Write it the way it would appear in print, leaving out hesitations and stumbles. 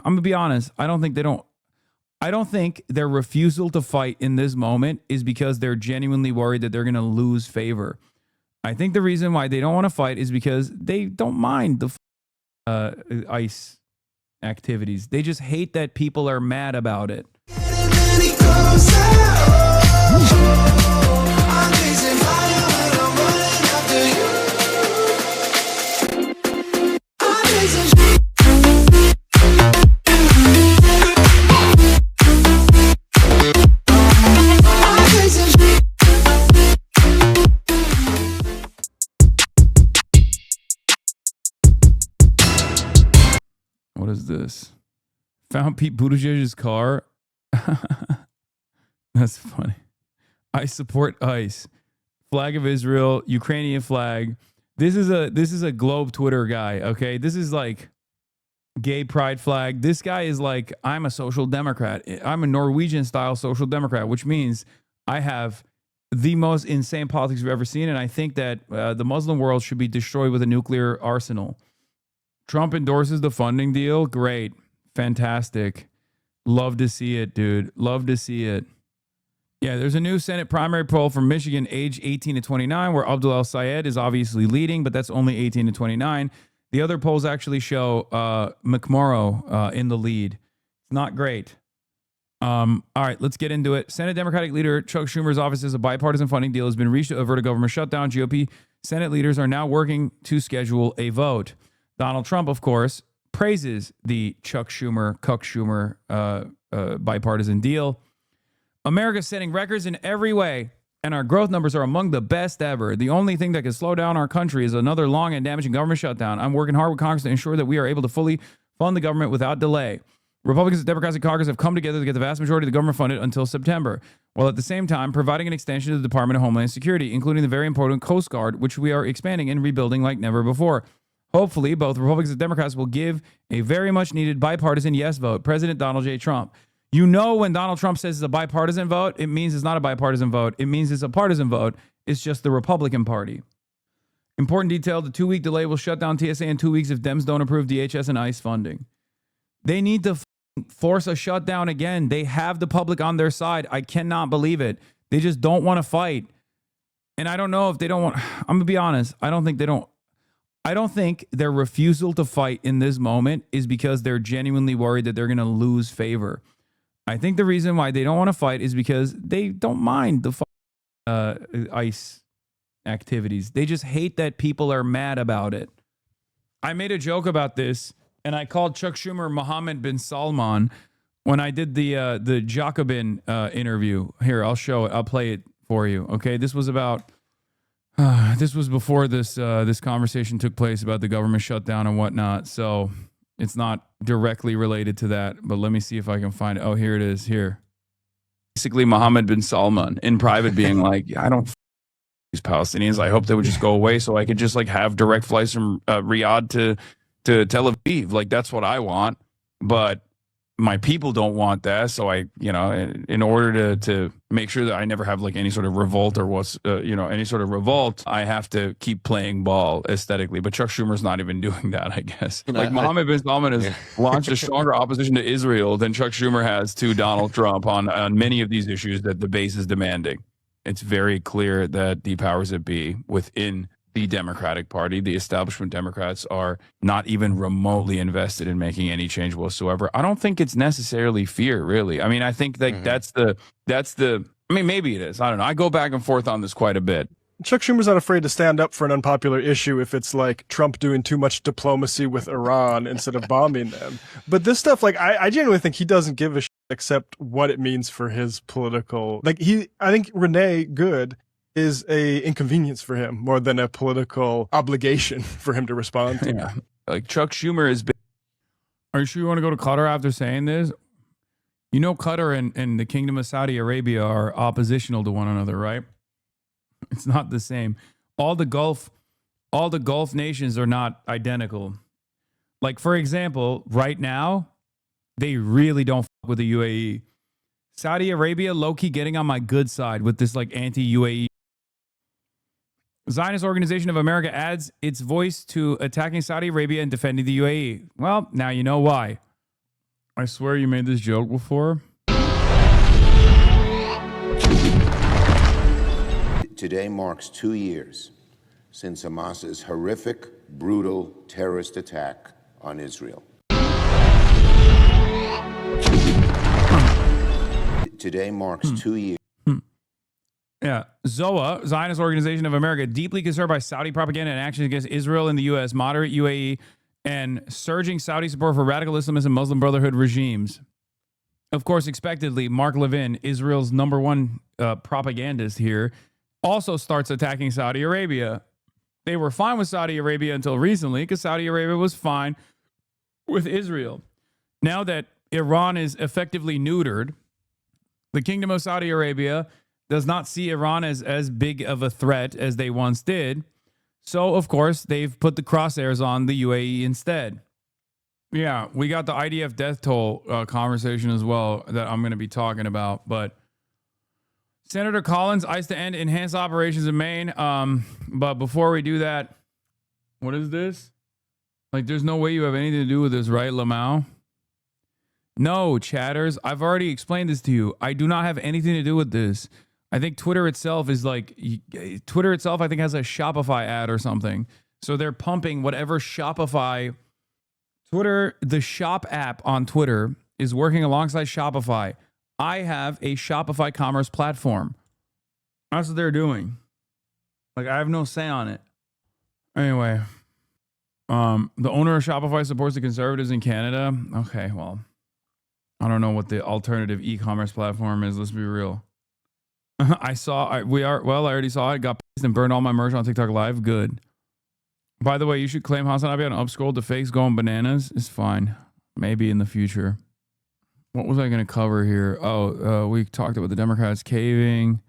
I'm gonna be honest. I don't think they don't. I don't think their refusal to fight in this moment is because they're genuinely worried that they're gonna lose favor. I think the reason why they don't want to fight is because they don't mind the ICE activities. They just hate that people are mad about it. What is this? Found Pete Buttigieg's car. That's funny. I support ICE. Flag of Israel, Ukrainian flag. This is a Globe Twitter guy, okay? This is like gay pride flag. This guy is like, I'm a social democrat. I'm a Norwegian style social democrat, which means I have the most insane politics we've ever seen. And I think that the Muslim world should be destroyed with a nuclear arsenal. Trump endorses the funding deal. Great. Fantastic. Love to see it, dude. Love to see it. Yeah, there's a new Senate primary poll from Michigan, age 18 to 29, where Abdul El-Sayed is obviously leading, but that's only 18 to 29. The other polls actually show McMorrow in the lead. It's not great. All right, let's get into it. Senate Democratic leader Chuck Schumer's office says a bipartisan funding deal has been reached to avert a government shutdown. GOP Senate leaders are now working to schedule a vote. Donald Trump, of course, praises the Chuck Schumer bipartisan deal. America's setting records in every way, and our growth numbers are among the best ever. The only thing that can slow down our country is another long and damaging government shutdown. I'm working hard with Congress to ensure that we are able to fully fund the government without delay. Republicans and Democrats in Congress have come together to get the vast majority of the government funded until September, while at the same time providing an extension to the Department of Homeland Security, including the very important Coast Guard, which we are expanding and rebuilding like never before. Hopefully, both Republicans and Democrats will give a very much needed bipartisan yes vote. President Donald J. Trump. You know, when Donald Trump says it's a bipartisan vote, it means it's not a bipartisan vote. It means it's a partisan vote. It's just the Republican Party. Important detail, the 2-week delay will shut down TSA in 2 weeks if Dems don't approve DHS and ICE funding. They need to force a shutdown again. They have the public on their side. I cannot believe it. They just don't want to fight. And I don't know if they don't want... I'm going to be honest. I don't think their refusal to fight in this moment is because they're genuinely worried that they're going to lose favor. I think the reason why they don't want to fight is because they don't mind the ICE activities. They just hate that people are mad about it. I made a joke about this, and I called Chuck Schumer Mohammed bin Salman when I did the Jacobin interview. Here, I'll show it. I'll play it for you. Okay, this was about... this was before this conversation took place about the government shutdown and whatnot, so it's not directly related to that, but let me see if I can find it. Oh, here it is, here. Basically, Mohammed bin Salman in private being like, I don't these Palestinians. I hope they would just go away so I could just like have direct flights from Riyadh to Tel Aviv. Like, that's what I want, but my people don't want that. So I, in order to make sure that I never have like any sort of revolt or any sort of revolt, I have to keep playing ball aesthetically. But Chuck Schumer's not even doing that, I guess. Mohammed bin Salman has launched a stronger opposition to Israel than Chuck Schumer has to Donald Trump on many of these issues that the base is demanding. It's very clear that the powers that be within the Democratic Party, the establishment Democrats, are not even remotely invested in making any change whatsoever. I don't think it's necessarily fear, really. I mean, I think that that's the. I mean, maybe it is. I don't know. I go back and forth on this quite a bit. Chuck Schumer's not afraid to stand up for an unpopular issue if it's like Trump doing too much diplomacy with Iran instead of bombing them. But this stuff, like, I genuinely think he doesn't give a shit except what it means for his political. Like, I think Renee Good is a inconvenience for him more than a political obligation for him to respond to. Yeah. Like, Chuck Schumer has been... Are you sure you want to go to Qatar after saying this? You know, Qatar and the Kingdom of Saudi Arabia are oppositional to one another, right? It's not the same. All the Gulf nations are not identical. Like, for example, right now, they really don't fuck with the UAE. Saudi Arabia, low-key getting on my good side with this, like, anti-UAE. Zionist Organization of America adds its voice to attacking Saudi Arabia and defending the UAE. Well, now you know why. I swear you made this joke before. Today marks 2 years since Hamas's horrific, brutal terrorist attack on Israel. Today marks 2 years. Yeah. ZOA, Zionist Organization of America, deeply concerned by Saudi propaganda and actions against Israel and the U.S., moderate UAE, and surging Saudi support for radical Islamist and Muslim Brotherhood regimes. Of course, expectedly, Mark Levin, Israel's number one propagandist here, also starts attacking Saudi Arabia. They were fine with Saudi Arabia until recently because Saudi Arabia was fine with Israel. Now that Iran is effectively neutered, the Kingdom of Saudi Arabia does not see Iran as big of a threat as they once did. So, of course, they've put the crosshairs on the UAE instead. Yeah, we got the IDF death toll conversation as well that I'm going to be talking about. But Senator Collins, ICE to end enhanced operations in Maine. But before we do that, what is this? Like, there's no way you have anything to do with this, right, Lamau? No, chatters. I've already explained this to you. I do not have anything to do with this. I think Twitter itself is like, Twitter itself, I think, has a Shopify ad or something. So they're pumping whatever Shopify, Twitter, the shop app on Twitter is working alongside Shopify. I have a Shopify commerce platform. That's what they're doing. Like, I have no say on it. Anyway, the owner of Shopify supports the conservatives in Canada. Okay, well, I don't know what the alternative e-commerce platform is. Let's be real. I already saw it. Got pissed and burned all my merch on TikTok Live. Good. By the way, you should claim Hasanabi on upscroll to fakes going bananas. It's fine. Maybe in the future. What was I going to cover here? Oh, we talked about the Democrats caving.